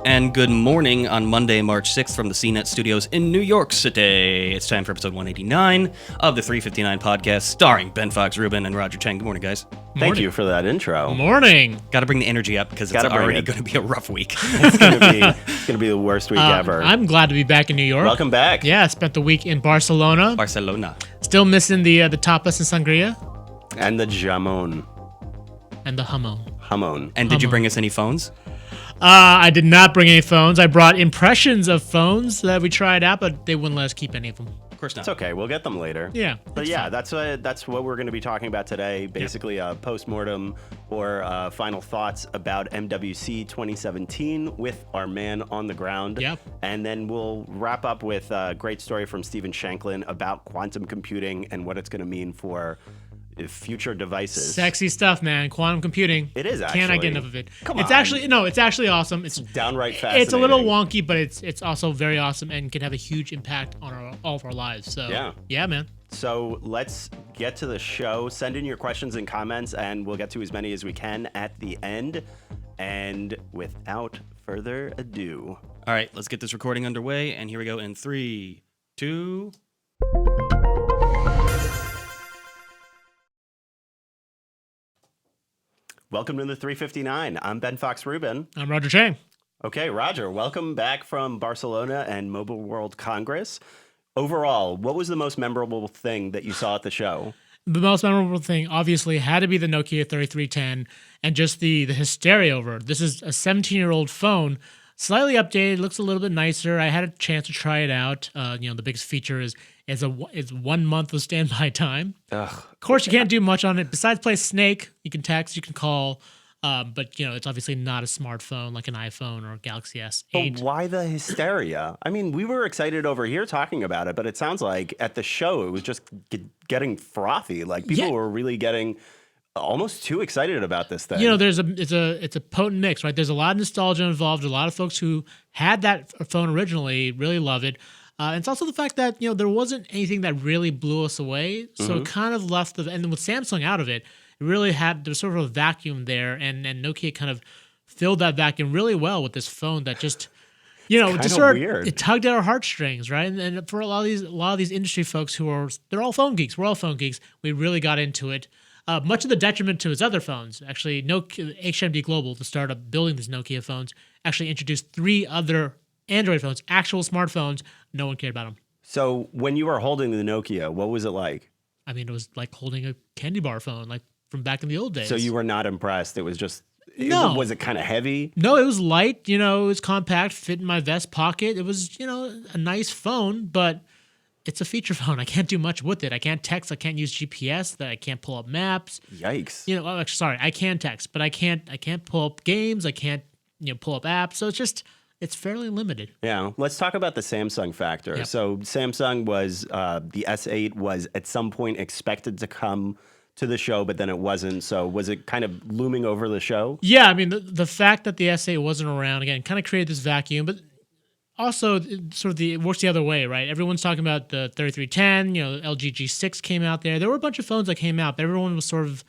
And good morning on Monday, March 6th from the CNET Studios in New York City. It's time for episode 189 of the 359 podcast starring Ben Fox, Rubin, and Roger Cheng. Good morning, guys. Thank you for that intro. Morning. Got to bring the energy up because it's already going to be a rough week. It's gonna be the worst week ever. I'm glad to be back in New York. Welcome back. Yeah, I spent the week in Barcelona. Still missing the tapas and sangria. And the jamon. And the jamon. And did you bring us any phones? I did not bring any phones. I brought impressions of phones that we tried out, but they wouldn't let us keep any of them. Of course not. It's okay. We'll get them later. Yeah. But yeah, that's what we're going to be talking about today. Basically, a postmortem or final thoughts about MWC 2017 with our man on the ground. Yep. And then we'll wrap up with a great story from Stephen Shanklin about quantum computing and what it's going to mean for future devices. Sexy stuff, man. Quantum computing. It is actually. Can't I get enough of it? Come it's on. It's actually awesome. It's downright fascinating. It's a little wonky, but it's also very awesome and can have a huge impact on all of our lives. So yeah, man. So let's get to the show. Send in your questions and comments, and we'll get to as many as we can at the end. And without further ado, all right, let's get this recording underway. And here we go in 3, 2. Welcome to the 359. I'm Ben Fox Rubin. I'm Roger Cheng. Okay, Roger, welcome back from Barcelona and Mobile World Congress. Overall, what was the most memorable thing that you saw at the show? The most memorable thing, obviously, had to be the Nokia 3310 and just the hysteria over it. This is a 17-year-old phone, slightly updated, looks a little bit nicer. I had a chance to try it out. The biggest feature is 1 month of standby time. Ugh. Of course, you can't do much on it besides play Snake. You can text, you can call, but it's obviously not a smartphone like an iPhone or a Galaxy S8. But why the hysteria? I mean, we were excited over here talking about it, but it sounds like at the show it was just getting frothy. Like people were really getting almost too excited about this thing. It's a potent mix, right? There's a lot of nostalgia involved. A lot of folks who had that phone originally really love it. And it's also the fact that, there wasn't anything that really blew us away. So it kind of left and then with Samsung out of it, it really there was sort of a vacuum there. And Nokia kind of filled that vacuum really well with this phone that just, weird. It tugged at our heartstrings, right? And for a lot of these industry folks they're all phone geeks. We're all phone geeks. We really got into it. Much of the detriment to its other phones. Actually, HMD Global, the startup building these Nokia phones, actually introduced 3 other Android phones, actual smartphones. No one cared about them. So when you were holding the Nokia, what was it like? I mean, it was like holding a candy bar phone, like from back in the old days. So you were not impressed? It was just... No. Was it kind of heavy? No, it was light. It was compact, fit in my vest pocket. It was, a nice phone, but it's a feature phone. I can't do much with it. I can't text. I can't use GPS. I can't pull up maps. Yikes. Actually, sorry, I can text, but I can't pull up games. I can't, pull up apps. So it's fairly limited. Yeah. Let's talk about the Samsung factor. Yep. So Samsung was, the S8 was at some point expected to come to the show, but then it wasn't. So was it kind of looming over the show? Yeah. I mean, the fact that the S8 wasn't around, again, kind of created this vacuum, but also it works the other way, right? Everyone's talking about the 3310, LG G6 came out there. There were a bunch of phones that came out, but everyone was sort of,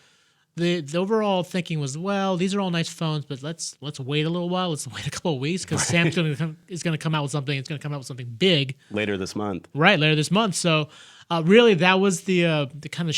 the overall thinking was, well, these are all nice phones, but let's wait a little while. Let's wait a couple of weeks because Samsung is going to come out with something. It's going to come out with something big later this month. Right, later this month. So really, that was the kind of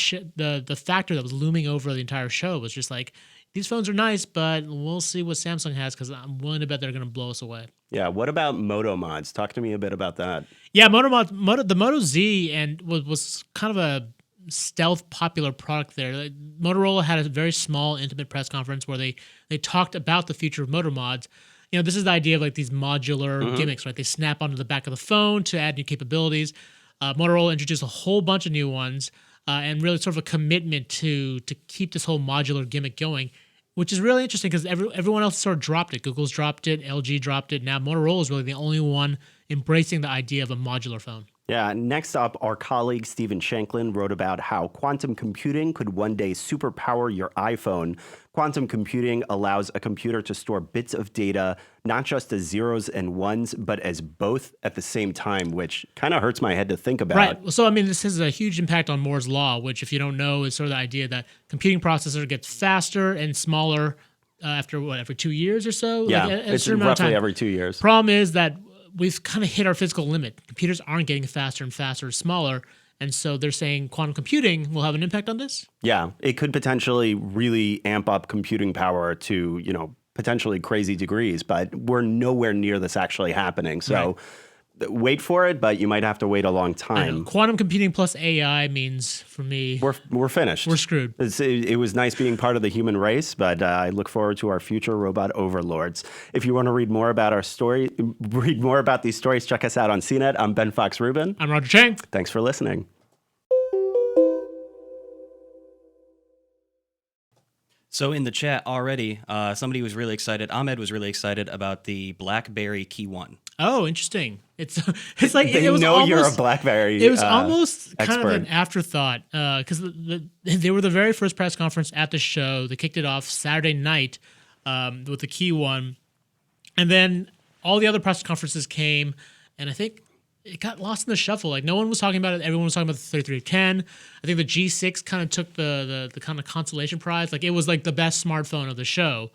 the factor that was looming over the entire show. Was just like, these phones are nice, but we'll see what Samsung has because I'm willing to bet they're going to blow us away. Yeah. What about Moto mods? Talk to me a bit about that. Yeah, the Moto Z was kind of a stealth popular product there. Motorola had a very small, intimate press conference where they talked about the future of motor mods. This is the idea of like these modular gimmicks, right? They snap onto the back of the phone to add new capabilities. Motorola introduced a whole bunch of new ones and really sort of a commitment to keep this whole modular gimmick going, which is really interesting because everyone else sort of dropped it. Google's dropped it, LG dropped it. Now Motorola is really the only one embracing the idea of a modular phone. Yeah, next up, our colleague Stephen Shanklin wrote about how quantum computing could one day superpower your iPhone. Quantum computing allows a computer to store bits of data, not just as zeros and ones, but as both at the same time, which kind of hurts my head to think about. Right. So, I mean, this has a huge impact on Moore's Law, which, if you don't know, is sort of the idea that computing processor gets faster and smaller after what, every 2 years or so? Yeah, Like, a it's certain amount of roughly time. every 2 years. Problem is that we've kind of hit our physical limit. Computers aren't getting faster and faster, smaller. And so they're saying quantum computing will have an impact on this? Yeah, it could potentially really amp up computing power to, potentially crazy degrees, but we're nowhere near this actually happening. So wait for it, but you might have to wait a long I know. time. Quantum computing plus AI means, for me, We're finished. we're screwed. It was nice being part of the human race, but I look forward to our future robot overlords. If you want to read more about these stories, check us out on CNET. I'm Ben Fox Rubin. I'm Roger Cheng. Thanks for listening. So in the chat already, somebody was really excited. Ahmed was really excited about the BlackBerry Key 1. Oh, interesting. It's like They it was know almost, you're a BlackBerry. It was almost kind of expert. an afterthought because they were the very first press conference at the show. They kicked it off Saturday night with the Key 1, and then all the other press conferences came, and I think it got lost in the shuffle. Like no one was talking about it. Everyone was talking about the 3310. I think the G6 kind of took the kind of consolation prize. Like it was like the best smartphone of the show.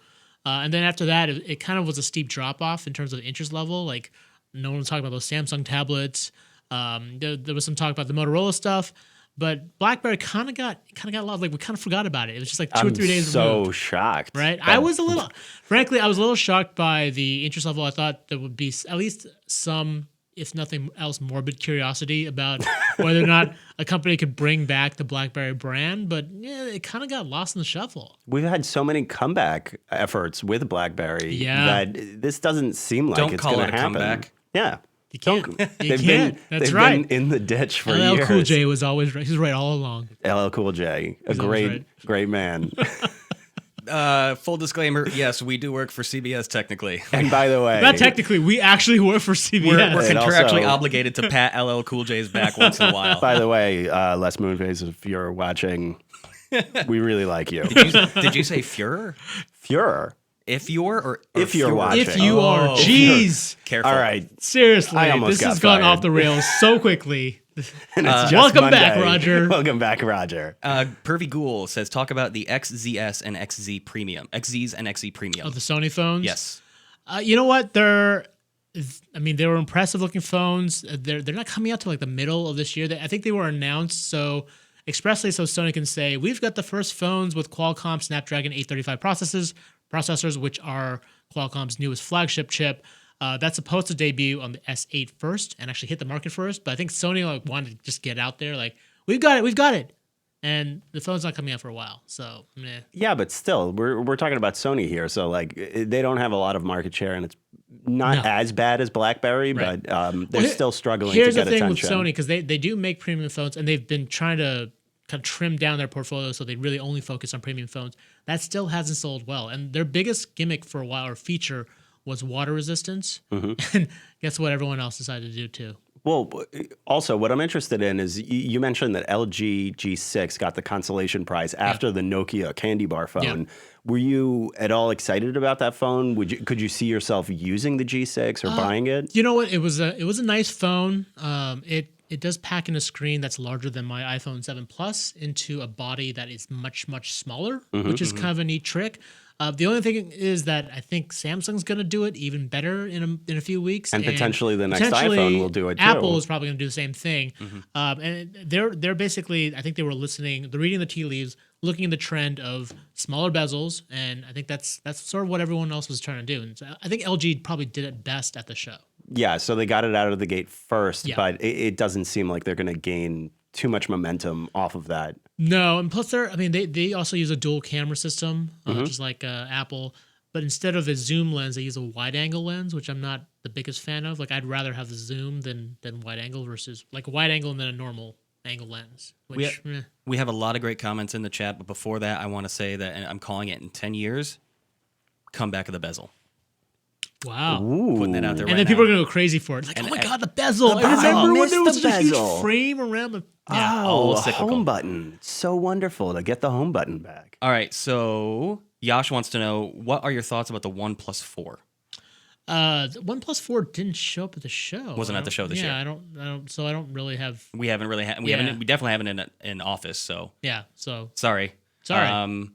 And then after that, it kind of was a steep drop off in terms of interest level. Like no one was talking about those Samsung tablets. There was some talk about the Motorola stuff, but BlackBerry kind of got lost. Like we kind of forgot about it. It was just like 2 or 3 days removed. So shocked. Right? I was a little shocked by the interest level. I thought there would be at least some, if nothing else, morbid curiosity about whether or not a company could bring back the BlackBerry brand. But yeah, it kind of got lost in the shuffle. We've had so many comeback efforts with BlackBerry that this doesn't seem like Don't it's call going it to a happen. comeback. Yeah. You can't. You They've can't. been, That's they've right. been in the ditch for LL years. Cool J was always right. He's right all along. LL Cool J, a He's always great man. Full disclaimer, yes, we do work for CBS technically. And by the way, Not technically. We actually work for CBS. We're And contractually also- obligated to pat LL Cool J's back once in a while. by the way, Les Moonface, if you're watching, we really like you. Did you say Fuhrer? Führer. If you're or If you're Fuhrer? watching. If you are, Oh. jeez. Careful. All right. Seriously, I almost this got has gone fired. off the rails so quickly. And it's just welcome back, Monday. Roger. Welcome back, Roger. Pervy Ghoul says, talk about the XZS and XZ Premium. XZs and XZ Premium. Oh, the Sony phones? Yes. You know what? They were impressive looking phones. They're not coming out till like the middle of this year. I think they were announced expressly so Sony can say, we've got the first phones with Qualcomm Snapdragon 835 processors, which are Qualcomm's newest flagship chip. That's supposed to debut on the S8 first and actually hit the market first. But I think Sony wanted to just get out there like, we've got it. And the phone's not coming out for a while. So, meh. Yeah, but still, we're talking about Sony here. So, like, they don't have a lot of market share, and it's not as bad as BlackBerry, Right. but they're still struggling to Here's get the thing attention. with Sony, because they do make premium phones, and they've been trying to kind of trim down their portfolio so they really only focus on premium phones. That still hasn't sold well. And their biggest gimmick for a while, or feature, was water resistance. Mm-hmm. And guess what everyone else decided to do too? Well, also, what I'm interested in is you mentioned that LG G6 got the consolation prize after the Nokia candy bar phone. Yeah. Were you at all excited about that phone? Could you see yourself using the G6 or buying it? You know what? It was a nice phone. It does pack in a screen that's larger than my iPhone 7 Plus into a body that is much, much smaller, which is kind of a neat trick. The only thing is that I think Samsung's going to do it even better in a few weeks, And potentially the next potentially iPhone will do it too. Apple is probably going to do the same thing, and they're basically, I think they were listening, they're reading the tea leaves, looking at the trend of smaller bezels, and I think that's sort of what everyone else was trying to do. And so I think LG probably did it best at the show. Yeah, so they got it out of the gate first, Yeah. but it doesn't seem like they're going to gain too much momentum off of that. No, and plus they also use a dual camera system, just like Apple. But instead of a zoom lens, they use a wide angle lens, which I'm not the biggest fan of. Like I'd rather have the zoom than wide angle versus like a wide angle and then a normal angle lens. Which We have a lot of great comments in the chat, but before that, I want to say that, and I'm calling it in 10 years, comeback of the bezel. wow. Putting that out there And right then people now. are gonna go crazy for it. Like, And- oh my god, the bezel! bezel. I remember when Missed there was the such a huge bezel. frame around the. Oh, a cyclical. home button. It's so wonderful to get the home button back. All right, so Yash wants to know, what are your thoughts about the OnePlus 4? The OnePlus 4 didn't show up at the show. Wasn't at the show this year. Yeah, I don't. So I don't really have. We haven't really we Yeah. haven't, we definitely haven't in office, so Yeah. So sorry. Sorry.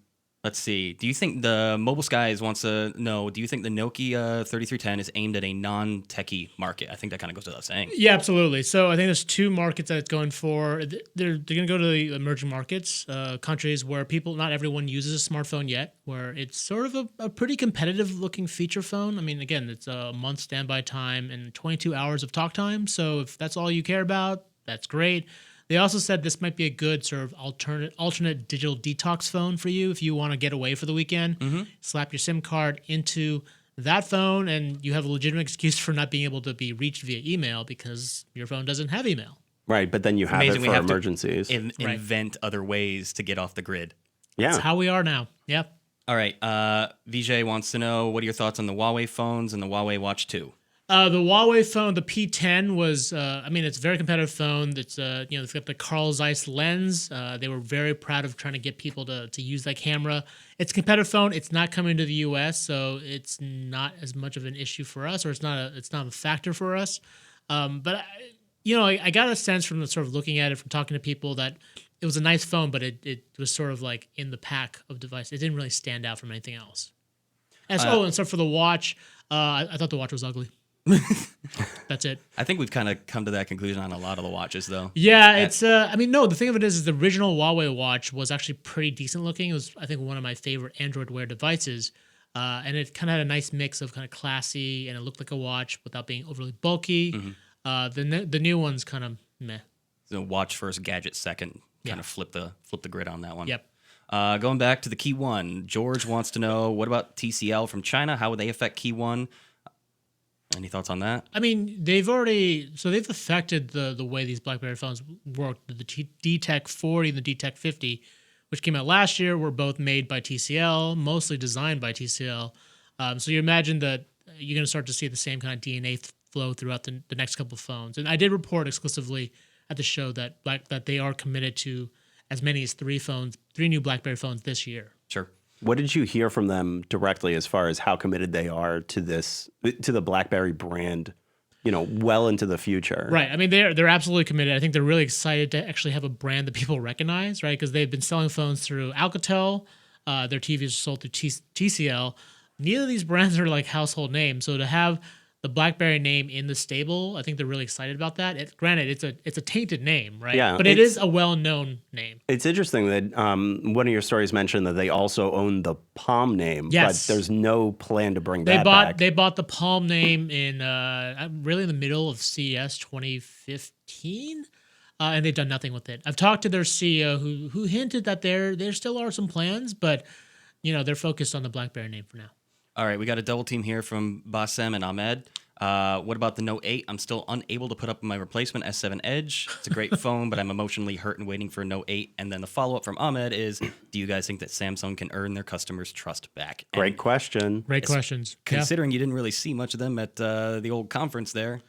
Let's see. Do you think the Mobile Skies wants to know, do you think the Nokia 3310 is aimed at a non-techie market? I think that kind of goes without saying. Yeah, absolutely. So I think there's two markets that it's going for. They're going to go to the emerging markets, countries where not everyone uses a smartphone yet, where it's sort of a pretty competitive looking feature phone. I mean, again, it's a month standby time and 22 hours of talk time. So if that's all you care about, that's great. They also said this might be a good sort of alternate digital detox phone for you if you want to get away for the weekend. Mm-hmm. Slap your SIM card into that phone, and you have a legitimate excuse for not being able to be reached via email because your phone doesn't have email. Right, but then you have it Amazing we for have to emergencies. invent other ways to get off the grid. Yeah. That's how we are now. Yep. All right. Vijay wants to know, what are your thoughts on the Huawei phones and the Huawei Watch 2? The Huawei phone, the P10 was, it's a very competitive phone. It's got the Carl Zeiss lens. They were very proud of trying to get people to use that camera. It's a competitive phone. It's not coming to the U.S., so it's not as much of an issue for us, or it's not a factor for us. But I got a sense from the sort of looking at it, from talking to people, that it was a nice phone, but it was sort of like in the pack of devices. It didn't really stand out from anything else. And so for the watch, I thought the watch was ugly. That's it. I think we've kind of come to that conclusion on a lot of the watches, though. Yeah, it's. No. The thing of it is the original Huawei watch was actually pretty decent looking. It was, I think, one of my favorite Android Wear devices, and it kind of had a nice mix of kind of classy, and it looked like a watch without being overly bulky. Mm-hmm. The new one's kind of meh. So watch first, gadget second. Kind of flip the grid on that one. Yep. Going back to the Key 1, George wants to know, what about TCL from China? How would they affect Key 1? Any thoughts on that? I mean, they've affected the way these BlackBerry phones work. The D-Tech 40 and the D-Tech 50, which came out last year, were both made by TCL, mostly designed by TCL. So you imagine that you're going to start to see the same kind of DNA flow throughout the next couple of phones. And I did report exclusively at the show that they are committed to as many as three new BlackBerry phones this year. Sure. What did you hear from them directly as far as how committed they are to the BlackBerry brand, well into the future? Right. I mean, they're absolutely committed. I think they're really excited to actually have a brand that people recognize, right? Because they've been selling phones through Alcatel. Their TVs are sold through TCL. Neither of these brands are like household names. So to have the BlackBerry name in the stable, I think they're really excited about that. Granted, it's a tainted name, right? Yeah, but it is a well-known name. It's interesting that one of your stories mentioned that they also own the Palm name, yes. but there's no plan to bring that back. They bought the Palm name in really in the middle of CES 2015, and they've done nothing with it. I've talked to their CEO who hinted that there still are some plans, but they're focused on the BlackBerry name for now. All right, we got a double team here from Bassem and Ahmed. What about the Note 8? I'm still unable to put up my replacement S7 Edge. It's a great phone, but I'm emotionally hurt and waiting for a Note 8. And then the follow-up from Ahmed is, do you guys think that Samsung can earn their customers' trust back? Great question. Great questions. Considering you didn't really see much of them at the old conference there.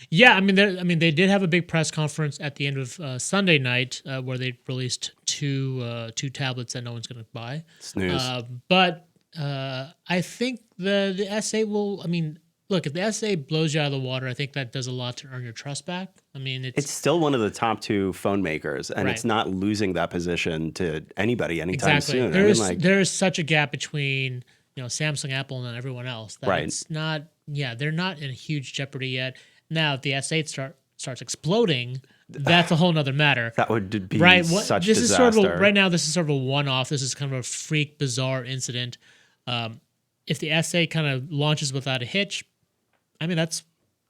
Yeah, I mean, they did have a big press conference at the end of Sunday night where they released two tablets that no one's going to buy. Snooze. But I think the S8 will. I mean, look, if the S8 blows you out of the water, I think that does a lot to earn your trust back. I mean, it's still one of the top two phone makers, and it's not losing that position to anybody anytime soon. There is such a gap between Samsung, Apple, and everyone else that it's not. Yeah, they're not in huge jeopardy yet. Now, if the S8 starts exploding, that's a whole nother matter. That would be such this disaster. Is sort of right now, this is sort of a one-off. This is kind of a freak, bizarre incident. If the S8 kind of launches without a hitch, I mean, that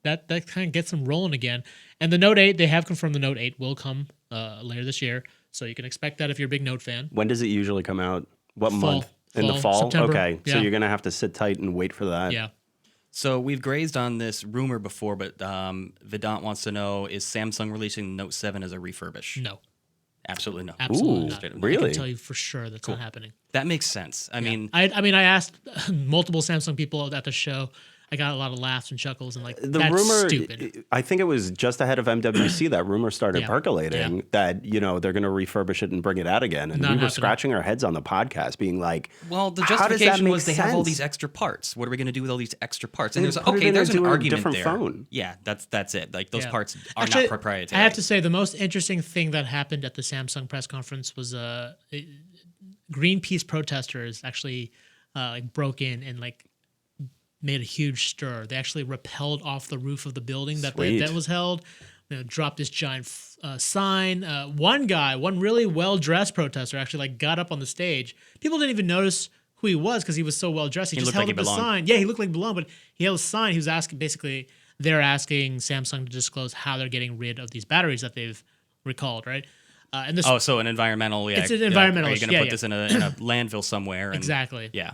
kind of gets them rolling again. And the Note 8, they have confirmed the Note 8 will come later this year. So you can expect that if you're a big Note fan. When does it usually come out? What Fall. month? In the fall? September. Okay. Yeah. So you're going to have to sit tight and wait for that. Yeah. So we've grazed on this rumor before, but Vedant wants to know, is Samsung releasing the Note 7 as a refurbish? No. Absolutely no. Absolutely Ooh, not. really? I can tell you for sure that's not happening. That makes sense. I mean, I asked multiple Samsung people at the show. I got a lot of laughs and chuckles and The that's rumor, stupid. I think it was just ahead of MWC that rumor started percolating that, they're going to refurbish it and bring it out again. And Not we were happening. scratching our heads on the podcast being like, well, the how does that justification make was they have all sense? these extra parts. What are we going to do with all these extra parts? And Then there's put it in there's into an a argument different there. phone. Yeah, that's it. Like those parts are Actually, not proprietary. I have to say the most interesting thing that happened at the Samsung press conference was Greenpeace protesters actually like broke in and like made a huge stir. They actually rappelled off the roof of the building that the Sweet. event was held. Dropped this giant sign. One really well-dressed protester actually like got up on the stage. People didn't even notice who he was because he was so well-dressed. He just looked held like up he a belonged. sign. Yeah, he looked like he belonged, but he held a sign. He was asking, basically, they're asking Samsung to disclose how they're getting rid of these batteries that they've recalled, right? And this, So an environmental. Yeah, It's an Are environmental you going issue, to yeah, put this in a landfill somewhere? And, exactly. Yeah.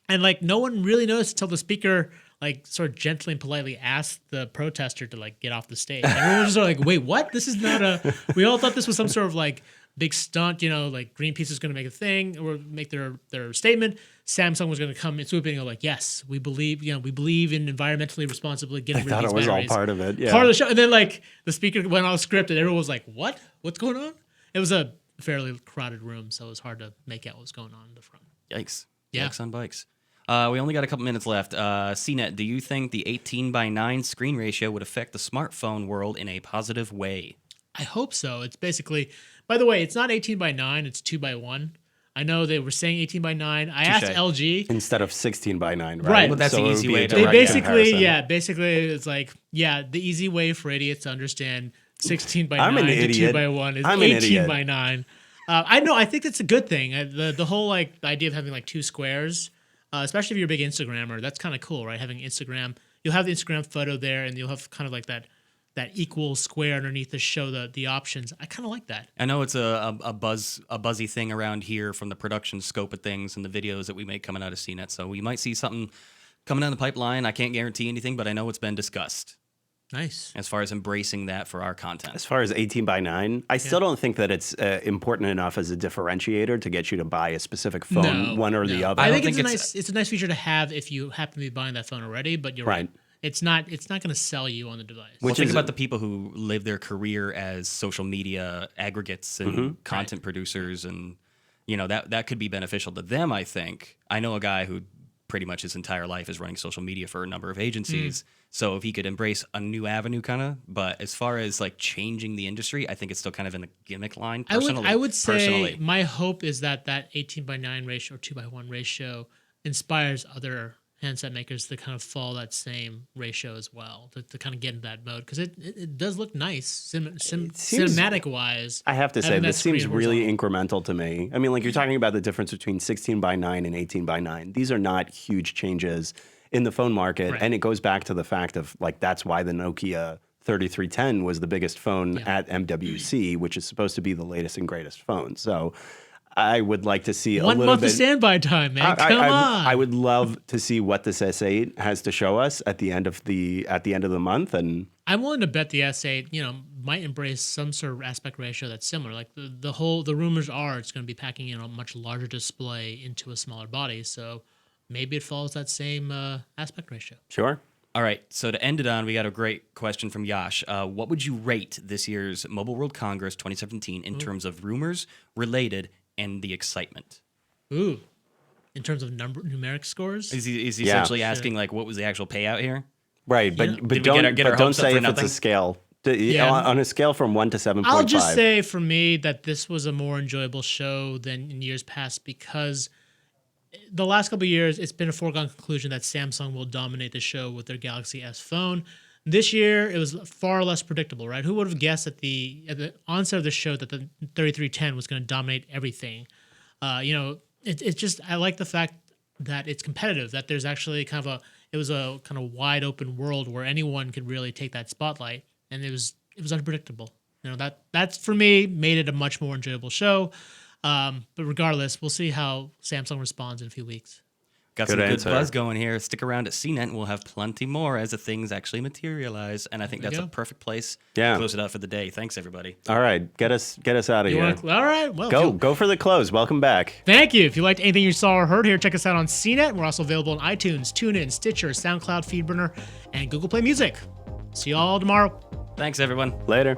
And like no one really noticed until the speaker like sort of gently and politely asked the protester to like get off the stage. And everyone was sort of like, wait, what? This is not a. We all thought this was some sort of like big stunt, like Greenpeace is going to make a thing or make their statement. Samsung was going to come and swoop in and go like, yes, we believe in environmentally responsibly getting rid of thought these it was batteries. all part of it. Yeah. Part of the show. And then like the speaker went off script and everyone was like, what? What's going on? It was a fairly crowded room, so it was hard to make out what was going on in the front. Yikes. Yeah. Yikes on bikes. We only got a couple minutes left. CNET, do you think the 18:9 screen ratio would affect the smartphone world in a positive way? I hope so. It's basically, by the way, it's not 18:9, it's 2:1. I know they were saying 18:9. I asked Touche. LG. Instead of 16:9, right? Right. Well, that's the it would easy be way a to They direct basically, it's like, the easy way for idiots to understand 16:9 I'm an to idiot. 2:1 is I'm an idiot. 18:9. I know. I think that's a good thing. The whole like idea of having like two squares, especially if you're a big Instagrammer, that's kind of cool, right? Having Instagram, you'll have the Instagram photo there, and you'll have kind of like that equal square underneath to show the options. I kind of like that. I know it's a buzzy thing around here from the production scope of things and the videos that we make coming out of CNET. So we might see something coming down the pipeline. I can't guarantee anything, but I know it's been discussed Nice. as far as embracing that for our content. As far as 18:9, I still don't think that it's important enough as a differentiator to get you to buy a specific phone, one or the other. I don't think think it's a nice feature to have if you happen to be buying that phone already. But you're right. It's not going to sell you on the device. Well, Which think is about the people who live their career as social media aggregates and content producers, and that could be beneficial to them. I think I know a guy who pretty much his entire life is running social media for a number of agencies. So if he could embrace a new avenue, kind of, but as far as like changing the industry, I think it's still kind of in the gimmick line. I would say my hope is that 18:9 ratio or 2:1 ratio inspires other handset makers to kind of follow that same ratio as well, to kind of get in that mode, because it does look nice cinematic wise. I have to say, having that this seems screen really horizontal. incremental to me. I mean, like you're talking about the difference between 16:9 and 18:9. These are not huge changes in the phone market. Right. And it goes back to the fact of like, that's why the Nokia 3310 was the biggest phone at MWC, which is supposed to be the latest and greatest phone. So I would like to see a 1 little month bit of standby time, man. Come on. I would love to see what this S8 has to show us at the end of the month. And I'm willing to bet the S8, might embrace some sort of aspect ratio that's similar. Like the rumors are it's going to be packing in a much larger display into a smaller body. So maybe it follows that same aspect ratio. sure. All right, so to end it on, we got a great question from Yash. What would you rate this year's Mobile World Congress 2017 in terms of rumors, related, and the excitement? Ooh. In terms of numeric scores? Is he Yeah. essentially asking like what was the actual payout here? Right, but Did but we don't get our but don't hopes up say for if it's nothing? a scale. Yeah. On a scale from 1 to 7.5. I'll just say for me that this was a more enjoyable show than in years past, because the last couple of years, it's been a foregone conclusion that Samsung will dominate the show with their Galaxy S phone. This year, it was far less predictable, right? Who would have guessed at the onset of the show that the 3310 was going to dominate everything? It's just, I like the fact that it's competitive, that there's actually it was a kind of wide open world where anyone could really take that spotlight, and it was unpredictable. That's for me made it a much more enjoyable show. But regardless, we'll see how Samsung responds in a few weeks. Got Good some answer. good buzz going here. Stick around at CNET, and we'll have plenty more as the things actually materialize. And I think There we that's a go. perfect place Yeah. to close it out for the day. Thanks, everybody. All right, get us out of here. All right. Well, Go for the close. Welcome back. thank you. If you liked anything you saw or heard here, check us out on CNET. We're also available on iTunes, TuneIn, Stitcher, SoundCloud, Feedburner, and Google Play Music. See you all tomorrow. Thanks, everyone. Later.